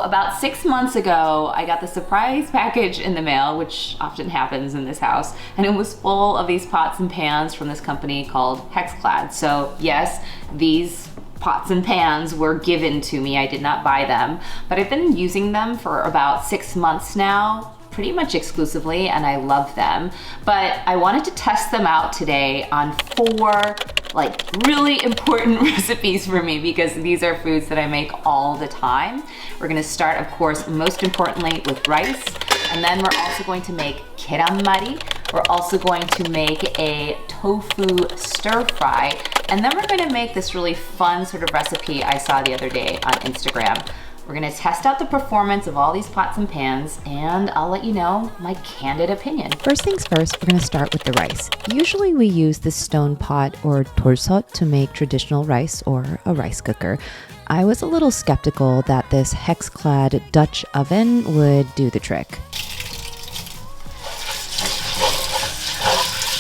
about 6 months ago, I got the surprise package in the mail, which often happens in this house, and it was full of these pots and pans from this company called HexClad. So yes, these pots and pans were given to me. I did not buy them, but I've been using them for about 6 months now, pretty much exclusively, and I love them. But I wanted to test them out today on 4 like really important recipes for me, because these are foods that I make all the time. We're gonna start, of course, most importantly with rice, and then we're also going to make gyerranmari. We're also going to make a tofu stir fry, and then we're gonna make this really fun sort of recipe I saw the other day on Instagram. We're gonna test out the performance of all these pots and pans, and I'll let you know my candid opinion. First things first, we're gonna start with the rice. Usually we use the stone pot or torsot to make traditional rice or a rice cooker. I was a little skeptical that this HexClad Dutch oven would do the trick.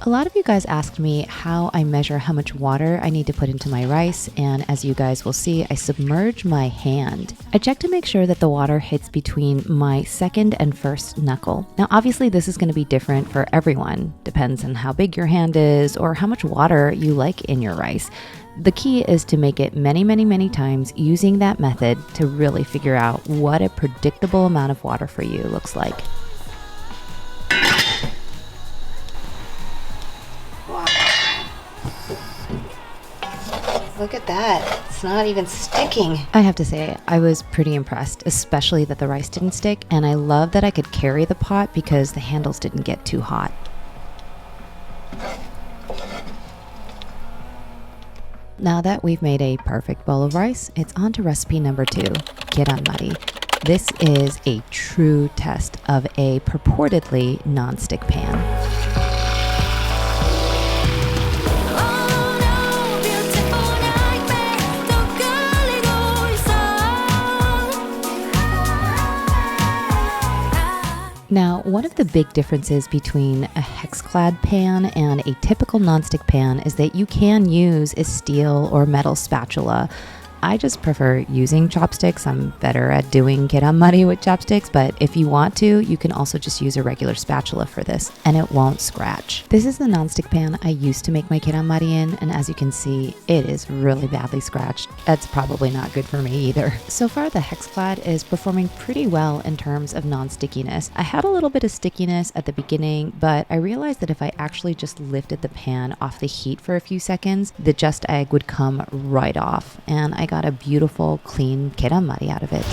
A lot of you guys asked me how I measure how much water I need to put into my rice, and as you guys will see, I submerge my hand. I check to make sure that the water hits between my second and first knuckle. Now obviously this is going to be different for everyone. Depends on how big your hand is or how much water you like in your rice. The key is to make it many times using that method to really figure out what a predictable amount of water for you looks like. Look at that. It's not even sticking. I have to say, I was pretty impressed, especially that the rice didn't stick, and I love that I could carry the pot because the handles didn't get too hot. Now that we've made a perfect bowl of rice, it's on to recipe number 2, gyerranmari. This is a true test of a purportedly non-stick pan. Now, one of the big differences between a HexClad pan and a typical nonstick pan is that you can use a steel or metal spatula. I just prefer using chopsticks. I'm better at doing gyerranmari with chopsticks, but if you want to, you can also just use a regular spatula for this and it won't scratch. This is the nonstick pan I used to make my gyerranmari in, and as you can see, it is really badly scratched. That's probably not good for me either. So far, the HexClad is performing pretty well in terms of non-stickiness. I had a little bit of stickiness at the beginning, but I realized that if I actually just lifted the pan off the heat for a few seconds, the just egg would come right off, and I got a beautiful, clean gyerranmari out of it.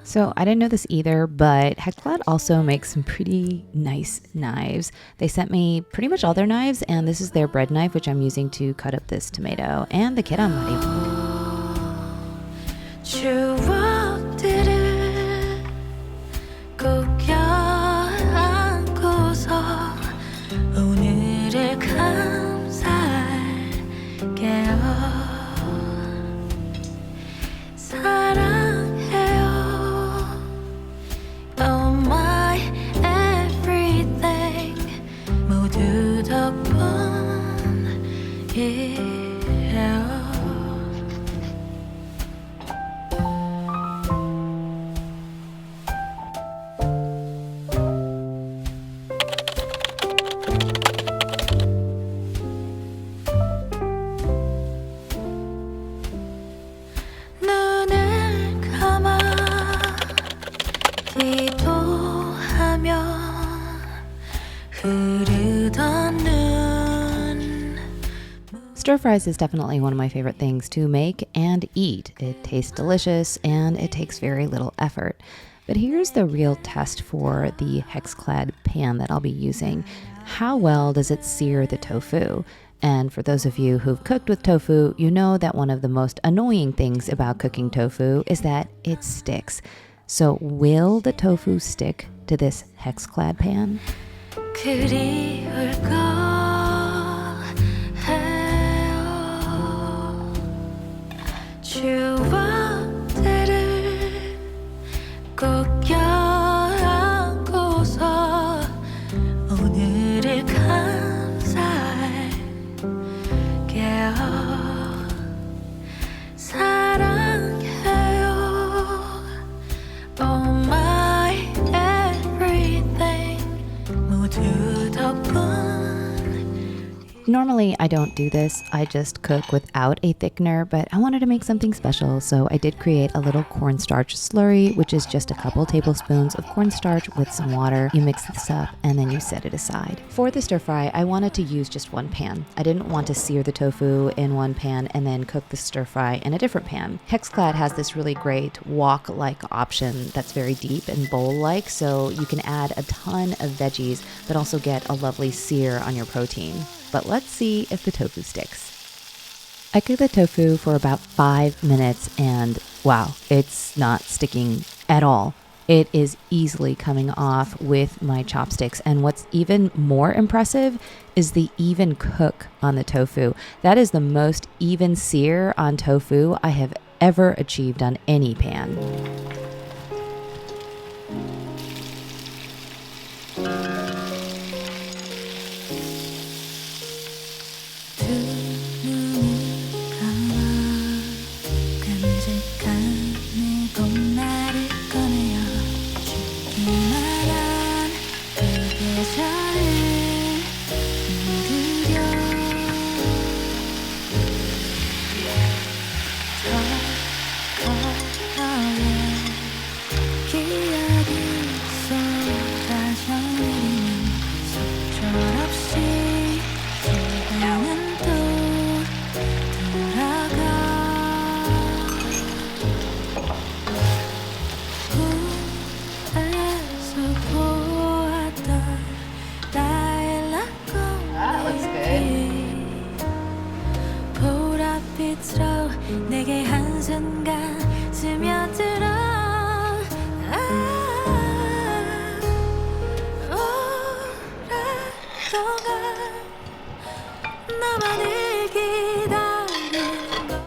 So I didn't know this either, but HexClad also makes some pretty nice knives. They sent me pretty much all their knives, and this is their bread knife, which I'm using to cut up this tomato, and the gyerranmari. Stir fries is definitely one of my favorite things to make and eat. It tastes delicious and it takes very little effort. But here's the real test for the HexClad pan that I'll be using. How well does it sear the tofu? And for those of you who've cooked with tofu, you know that one of the most annoying things about cooking tofu is that it sticks. So will the tofu stick to this HexClad pan? Normally, I don't do this. I just cook without a thickener, but I wanted to make something special, so I did create a little cornstarch slurry, which is just a couple tablespoons of cornstarch with some water. You mix this up, and then you set it aside. For the stir fry, I wanted to use just one pan. I didn't want to sear the tofu in one pan and then cook the stir fry in a different pan. HexClad has this really great wok-like option that's very deep and bowl-like, so you can add a ton of veggies, but also get a lovely sear on your protein. But let's see if the tofu sticks. I cooked the tofu for about 5 minutes and wow, it's not sticking at all. It is easily coming off with my chopsticks. And what's even more impressive is the even cook on the tofu. That is the most even sear on tofu I have ever achieved on any pan.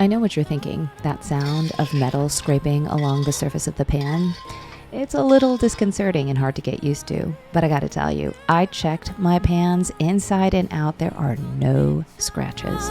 I know what you're thinking, that sound of metal scraping along the surface of the pan. It's a little disconcerting and hard to get used to, but I gotta tell you, I checked my pans inside and out. There are no scratches.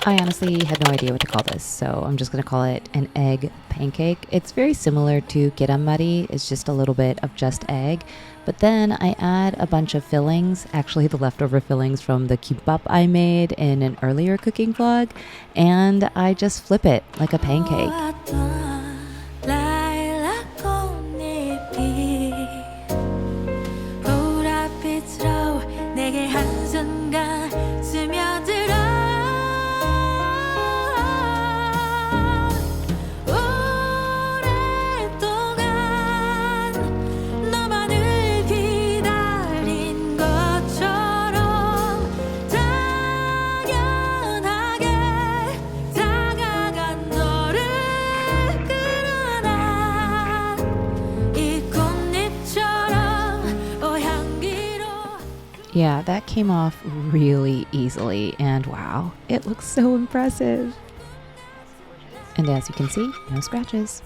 I honestly had no idea what to call this, so I'm just going to call it an egg pancake. It's very similar to Gyerranmari. It's just a little bit of just egg. But then I add a bunch of fillings, actually the leftover fillings from the kimbap I made in an earlier cooking vlog, and I just flip it like a pancake. Yeah, that came off really easily, and wow, it looks so impressive. And as you can see, no scratches.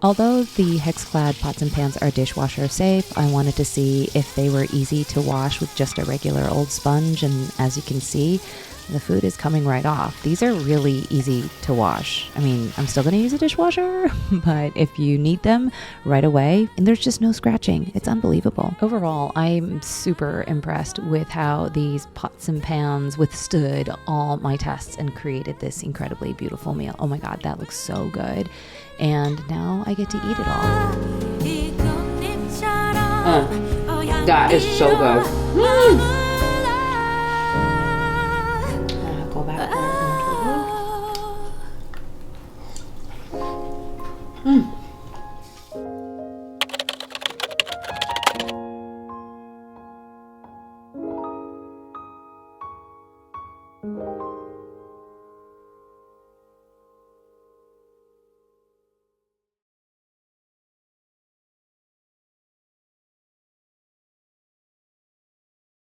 Although the HexClad pots and pans are dishwasher safe, I wanted to see if they were easy to wash with just a regular old sponge, and as you can see, the food is coming right off. These are really easy to wash. I mean, I'm still gonna use a dishwasher, but if you need them right away, and there's just no scratching. It's unbelievable. Overall, I'm super impressed with how these pots and pans withstood all my tests and created this incredibly beautiful meal. Oh my God, that looks so good. And now I get to eat it all. That is so good.